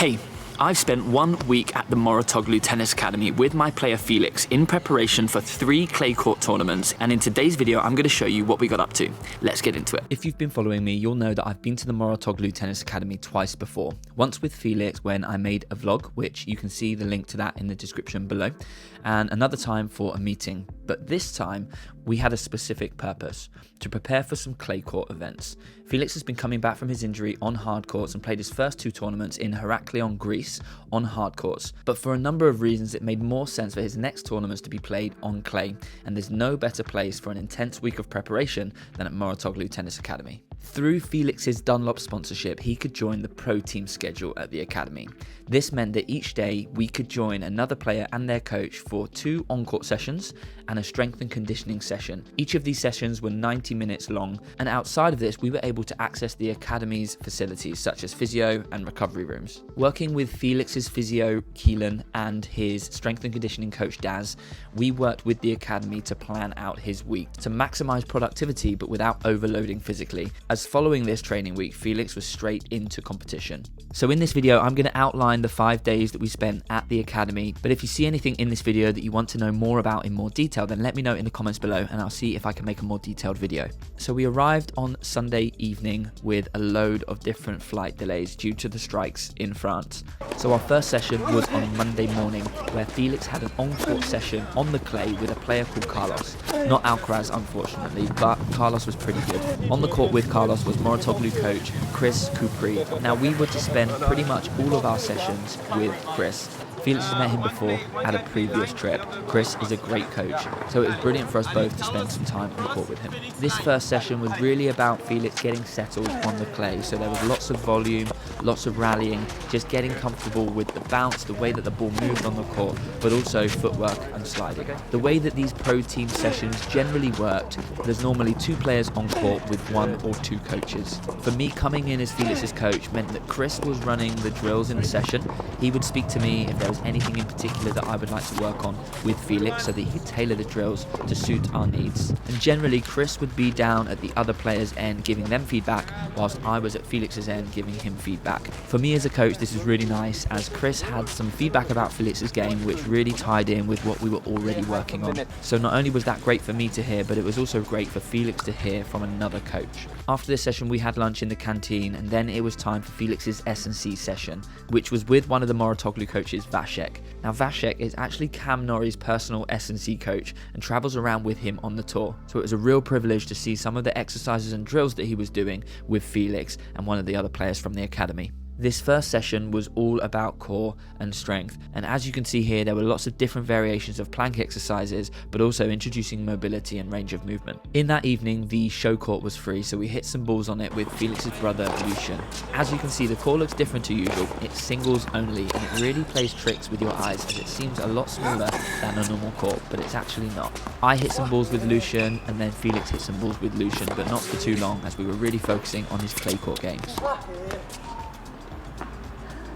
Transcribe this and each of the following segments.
Hey, I've spent 1 week at the Mouratoglou Tennis Academy with my player Felix in preparation for 3 clay court tournaments, and in today's video I'm going to show you what we got up to. Let's get into it. If you've been following me, you'll know that I've been to the Mouratoglou Tennis Academy twice before. Once with Felix when I made a vlog, which you can see the link to that in the description below, and another time for a meeting. But this time we had a specific purpose: to prepare for some clay court events. Felix has been coming back from his injury on hard courts and played his first 2 tournaments in Heraklion, Greece on hard courts. But for a number of reasons, it made more sense for his next tournaments to be played on clay, and there's no better place for an intense week of preparation than at Mouratoglou Tennis Academy. Through Felix's Dunlop sponsorship, he could join the pro team schedule at the academy. This meant that each day we could join another player and their coach for 2 on-court sessions and a strength and conditioning session. Each of these sessions were 90 minutes long, and outside of this we were able to access the academy's facilities such as physio and recovery rooms. Working with Felix's physio Keelan and his strength and conditioning coach Daz, we worked with the academy to plan out his week to maximize productivity but without overloading physically, as following this training week Felix was straight into competition. So in this video I'm going to outline the 5 days that we spent at the academy, but if you see anything in this video that you want to know more about in more detail, then let me know in the comments below and I'll see if I can make a more detailed video. So we arrived on Sunday evening with a load of different flight delays due to the strikes in France. So our first session was on Monday morning, where Felix had an on-court session on the clay with a player called Carlos. Not Alcaraz unfortunately, but Carlos was pretty good. On the court with Carlos was Mouratoglou coach Chris Coupri. Now we were to spend pretty much all of our sessions with Chris. Felix had met him before at a previous trip. Chris is a great coach, so it was brilliant for us both to spend some time on court with him. This first session was really about Felix getting settled on the clay, so there was lots of volume, lots of rallying, just getting comfortable with the bounce, the way that the ball moved on the court, but also footwork and sliding. The way that these pro team sessions generally worked, there's normally 2 players on court with 1 or 2 coaches. For me, coming in as Felix's coach meant that Chris was running the drills in the session. He would speak to me if there was anything in particular that I would like to work on with Felix so that he could tailor the drills to suit our needs. And generally Chris would be down at the other players' end giving them feedback, whilst I was at Felix's end giving him feedback. For me as a coach, this is really nice, as Chris had some feedback about Felix's game which really tied in with what we were already working on. So not only was that great for me to hear, but it was also great for Felix to hear from another coach. After this session we had lunch in the canteen, and then it was time for Felix's S&C session, which was with one of the Mouratoglou coaches, Vashek. Now Vashek is actually Cam Norrie's personal S&C coach and travels around with him on the tour, so it was a real privilege to see some of the exercises and drills that he was doing with Felix and one of the other players from the academy. This first session was all about core and strength, and as you can see here there were lots of different variations of plank exercises, but also introducing mobility and range of movement. In that evening the show court was free, so we hit some balls on it with Felix's brother Lucian. As you can see the court looks different to usual, it's singles only, and it really plays tricks with your eyes as it seems a lot smaller than a normal court, but it's actually not. I hit some balls with Lucian and then Felix hit some balls with Lucian, but not for too long as we were really focusing on his clay court games.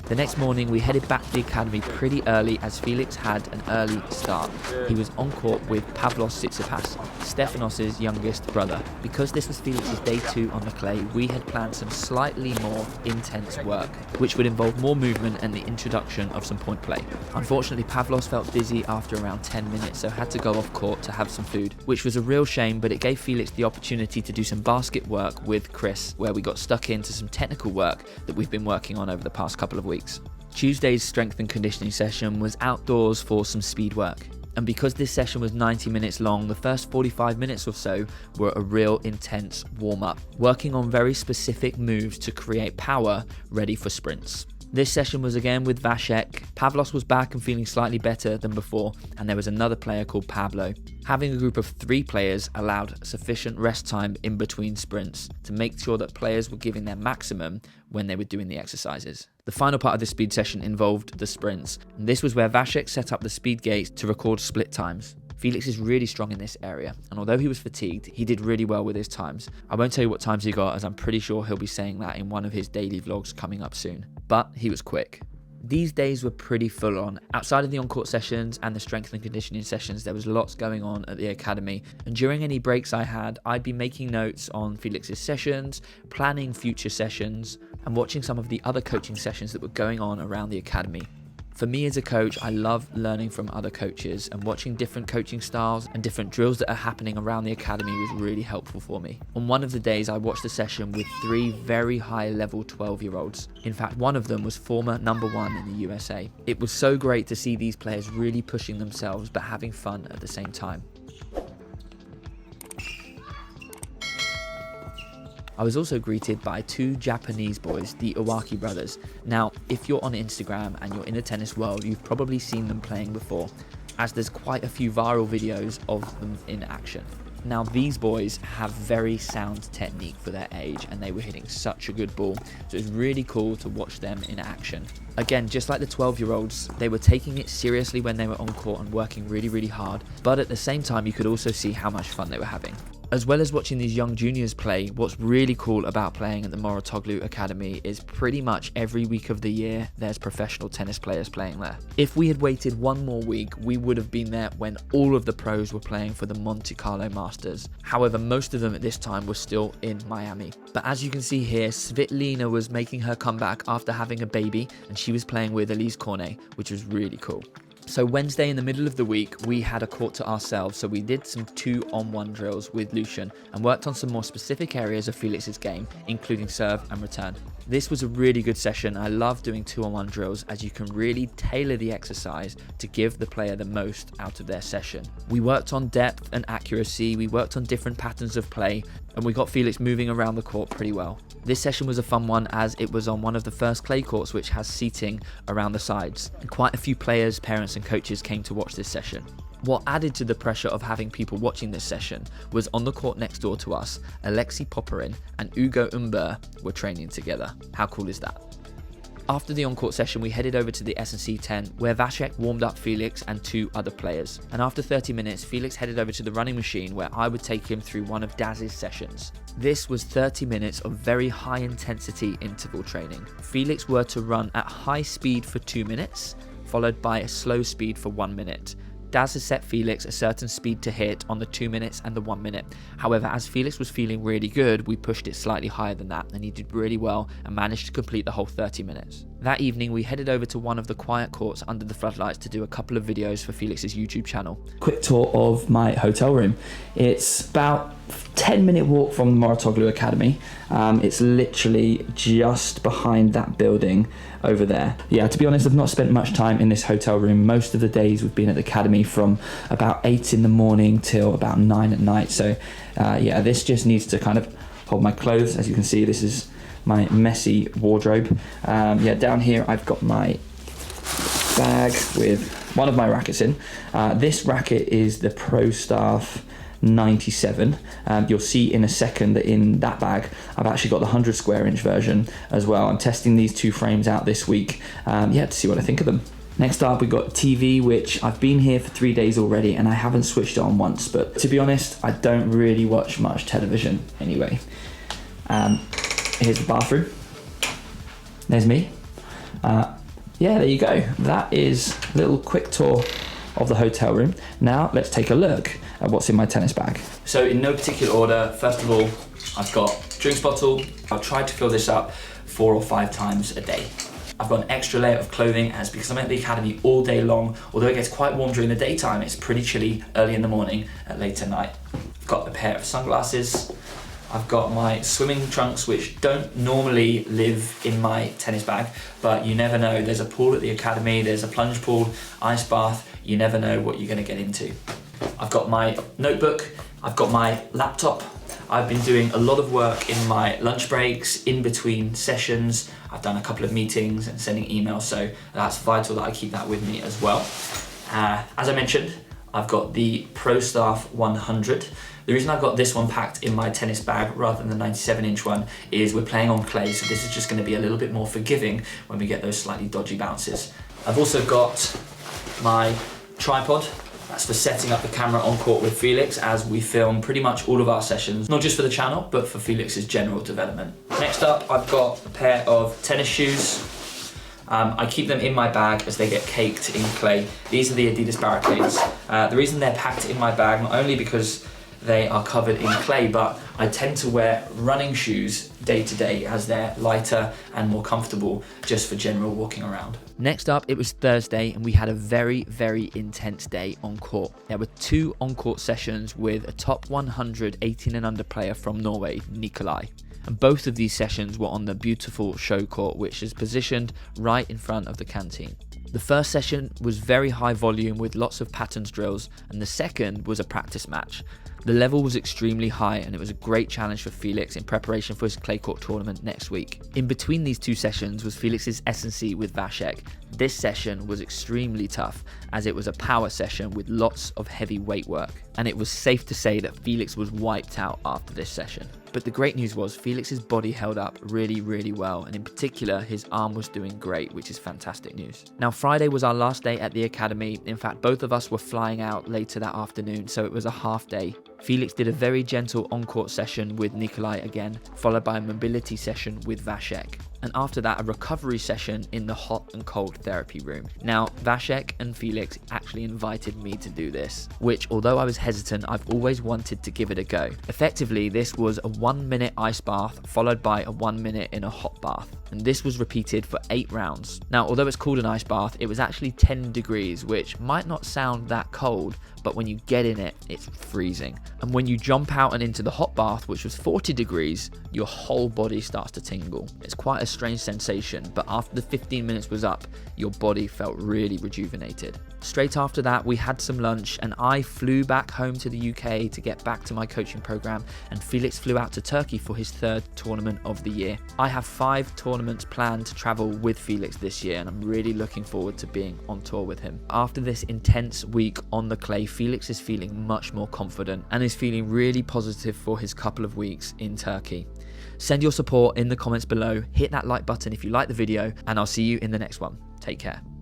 The next morning we headed back to the academy pretty early as Felix had an early start. He was on court with Pavlos Tsitsipas, Stefanos' youngest brother. Because this was Felix's day 2 on the clay, we had planned some slightly more intense work, which would involve more movement and the introduction of some point play. Unfortunately Pavlos felt dizzy after around 10 minutes, so had to go off court to have some food, which was a real shame, but it gave Felix the opportunity to do some basket work with Chris, where we got stuck into some technical work that we've been working on over the past couple of weeks. Tuesday's strength and conditioning session was outdoors for some speed work, and because this session was 90 minutes long, the first 45 minutes or so were a real intense warm-up, working on very specific moves to create power ready for sprints. This session was again with Vashek. Pavlos was back and feeling slightly better than before, and there was another player called Pablo. Having a group of 3 players allowed sufficient rest time in between sprints to make sure that players were giving their maximum when they were doing the exercises. The final part of the speed session involved the sprints, and this was where Vashek set up the speed gates to record split times. Felix is really strong in this area, and although he was fatigued, he did really well with his times. I won't tell you what times he got, as I'm pretty sure he'll be saying that in one of his daily vlogs coming up soon. But he was quick. These days were pretty full on. Outside of the on-court sessions and the strength and conditioning sessions, there was lots going on at the academy, and during any breaks I had, I'd be making notes on Felix's sessions, planning future sessions, and watching some of the other coaching sessions that were going on around the academy. For me as a coach, I love learning from other coaches, and watching different coaching styles and different drills that are happening around the academy was really helpful for me. On one of the days, I watched a session with 3 very high level 12-year-olds. In fact, one of them was former #1 in the USA. It was so great to see these players really pushing themselves but having fun at the same time. I was also greeted by 2 Japanese boys, the Iwaki brothers. Now, if you're on Instagram and you're in the tennis world, you've probably seen them playing before, as there's quite a few viral videos of them in action. Now, these boys have very sound technique for their age, and they were hitting such a good ball, so it was really cool to watch them in action. Again, just like the 12-year-olds, they were taking it seriously when they were on court and working really, really hard, but at the same time, you could also see how much fun they were having. As well as watching these young juniors play, what's really cool about playing at the Mouratoglou Academy is pretty much every week of the year there's professional tennis players playing there. If we had waited one more week, we would have been there when all of the pros were playing for the Monte Carlo Masters. However, most of them at this time were still in Miami. But as you can see here, Svitolina was making her comeback after having a baby, and she was playing with Elise Cornet, which was really cool. So Wednesday in the middle of the week, we had a court to ourselves, so we did some 2-on-1 drills with Lucian and worked on some more specific areas of Felix's game, including serve and return. This was a really good session. I love doing 2-on-1 drills, as you can really tailor the exercise to give the player the most out of their session. We worked on depth and accuracy, we worked on different patterns of play, and we got Felix moving around the court pretty well. This session was a fun one, as it was on one of the first clay courts which has seating around the sides, and quite a few players, parents and coaches came to watch this session. What added to the pressure of having people watching this session was on the court next door to us, Alexei Popperin and Ugo Umber were training together. How cool is that? After the on-court session, we headed over to the S&C 10, where Vasek warmed up Felix and 2 other players. And after 30 minutes, Felix headed over to the running machine, where I would take him through one of Daz's sessions. This was 30 minutes of very high intensity interval training. Felix were to run at high speed for 2 minutes, followed by a slow speed for 1 minute. Daz has set Felix a certain speed to hit on the 2 minutes and the 1 minute. However, as Felix was feeling really good, we pushed it slightly higher than that, and he did really well and managed to complete the whole 30 minutes. That evening, we headed over to one of the quiet courts under the floodlights to do a couple of videos for Felix's YouTube channel. Quick tour of my hotel room. It's about 10-minute walk from the Mouratoglou Academy. It's literally just behind that building over there. Yeah, to be honest, I've not spent much time in this hotel room. Most of the days we've been at the academy from about 8 in the morning till about 9 at night. So yeah, this just needs to kind of hold my clothes. As you can see, this is my messy wardrobe. Yeah, down here I've got my bag with one of my rackets in. This racket is the Pro Staff 97. You'll see in a second that in that bag I've actually got the 100 square inch version as well. I'm testing these 2 frames out this week, yeah, to see what I think of them. Next up, we've got TV, which I've been here for 3 days already and I haven't switched it on once, but to be honest, I don't really watch much television anyway. Here's the bathroom. There's me. Yeah, there you go. That is a little quick tour of the hotel room. Now let's take a look at what's in my tennis bag. So in no particular order, first of all, I've got drinks bottle. I'll try to fill this up 4 or 5 times a day. I've got an extra layer of clothing, as because I'm at the academy all day long, although it gets quite warm during the daytime, it's pretty chilly early in the morning and late at night. I've got a pair of sunglasses. I've got my swimming trunks, which don't normally live in my tennis bag, but you never know. There's a pool at the academy, there's a plunge pool, ice bath, you never know what you're gonna get into. I've got my notebook, I've got my laptop. I've been doing a lot of work in my lunch breaks, in between sessions. I've done a couple of meetings and sending emails, so that's vital that I keep that with me as well. As I mentioned, I've got the Pro Staff 100. The reason I've got this one packed in my tennis bag rather than the 97-inch one is we're playing on clay, so this is just going to be a little bit more forgiving when we get those slightly dodgy bounces. I've also got my tripod. That's for setting up the camera on court with Felix as we film pretty much all of our sessions, not just for the channel, but for Felix's general development. Next up, I've got a pair of tennis shoes. I keep them in my bag as they get caked in clay. These are the Adidas Barricades. The reason they're packed in my bag, not only because they are covered in clay, but I tend to wear running shoes day to day as they're lighter and more comfortable just for general walking around. Next up, it was Thursday and we had a very, very intense day on court. There were 2 on-court sessions with a top 100 18 and under player from Norway, Nikolai. And both of these sessions were on the beautiful show court, which is positioned right in front of the canteen. The first session was very high volume with lots of patterns drills, and the second was a practice match. The level was extremely high and it was a great challenge for Felix in preparation for his clay court tournament next week. In between these 2 sessions was Felix's S&C with Vasek. This session was extremely tough as it was a power session with lots of heavy weight work, and it was safe to say that Felix was wiped out after this session. But the great news was Felix's body held up really, really well, and in particular his arm was doing great, which is fantastic news. Now Friday was our last day at the academy. In fact, both of us were flying out later that afternoon, so it was a half day. Felix did a very gentle on-court session with Nikolai again, followed by a mobility session with Vasek. And after that, a recovery session in the hot and cold therapy room. Now, Vasek and Felix actually invited me to do this, which, although I was hesitant, I've always wanted to give it a go. Effectively, this was a 1-minute ice bath followed by a 1 minute in a hot bath. And this was repeated for 8 rounds. Now, although it's called an ice bath, it was actually 10 degrees, which might not sound that cold, but when you get in it, it's freezing. And when you jump out and into the hot bath, which was 40 degrees, your whole body starts to tingle. It's quite a strange sensation, but after the 15 minutes was up, your body felt really rejuvenated. Straight after that, we had some lunch and I flew back home to the UK to get back to my coaching program, and Felix flew out to Turkey for his 3rd tournament of the year. I have 5 tournaments planned to travel with Felix this year, and I'm really looking forward to being on tour with him. After this intense week on the clay, Felix is feeling much more confident and is feeling really positive for his couple of weeks in Turkey. Send your support in the comments below, hit that like button if you like the video, and I'll see you in the next one. Take care.